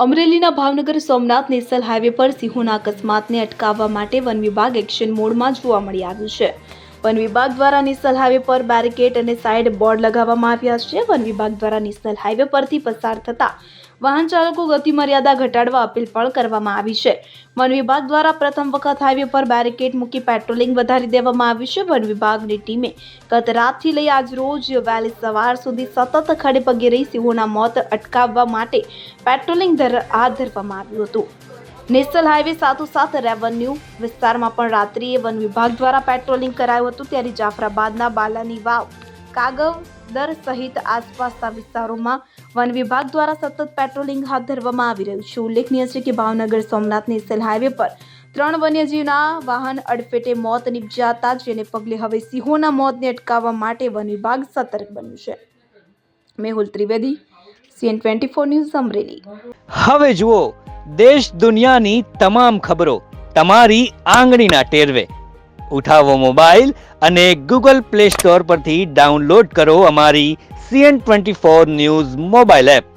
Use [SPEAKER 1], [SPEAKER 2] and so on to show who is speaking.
[SPEAKER 1] અમરેલીના Bhavnagar Somnath national highway પર સિંહોના અકસ્માતને અટકાવવા માટે વન વિભાગ એક્શન મોડમાં જોવા મળી આવ્યું છે। વન વિભાગ દ્વારા નેશનલ હાઈવે પર બેરિકેડ અને સાઇડ બોર્ડ લગાવવામાં આવ્યા છે। વન વિભાગ દ્વારા નેશનલ હાઈવે પરથી પસાર થતા વાહન ચાલકો ગતિ મર્યાદા ઘટાડવા અપીલ પણ કરવામાં આવી છે। વન વિભાગ દ્વારા પ્રથમ વખત હાઈવે પર બેરિકેડ મૂકી પેટ્રોલિંગ વધારી દેવામાં આવ્યું છે। વન વિભાગની ટીમે ગત રાતથી લઈ આજ રોજ વહેલી સવાર સુધી સતત ખડે પગે રહી સિંહોના મોત અટકાવવા માટે પેટ્રોલિંગ હાથ ધરવામાં આવ્યું હતું। નેશનલ હાઈવે સાથોસાથ રેવન્યુ વિસ્તારમાં પણ રાત્રિએ વન વિભાગ દ્વારા પેટ્રોલિંગ કરાયું હતું। ત્યારે જાફરાબાદના બાલાની વાવ, કાગવદર સહિત આસપાસના વિસ્તારોમાં વન વિભાગ દ્વારા સતત પેટ્રોલિંગ હાથ ધરવામાં આવી રહ્યું છે। ઉલ્લેખનીય છે કે ભાવનગર સોમનાથ નેશનલ હાઈવે પર 3 વન્યજીવના વાહન અડફેટે મોત નીપજ્યા હતા, જેને પગલે હવે સિંહોના મોતને અટકાવવા માટે વન વિભાગ સતર્ક બન્યું છે। Mehul Trivedi, CN24 news, Amreli.
[SPEAKER 2] હવે જુઓ દેશ દુનિયાની તમામ ખબરો તમારી આંગળીના ટેરવે। ઉઠાવો મોબાઈલ અને Google Play Store પરથી ડાઉનલોડ કરો અમારી CN24 ન્યૂઝ મોબાઈલ એપ।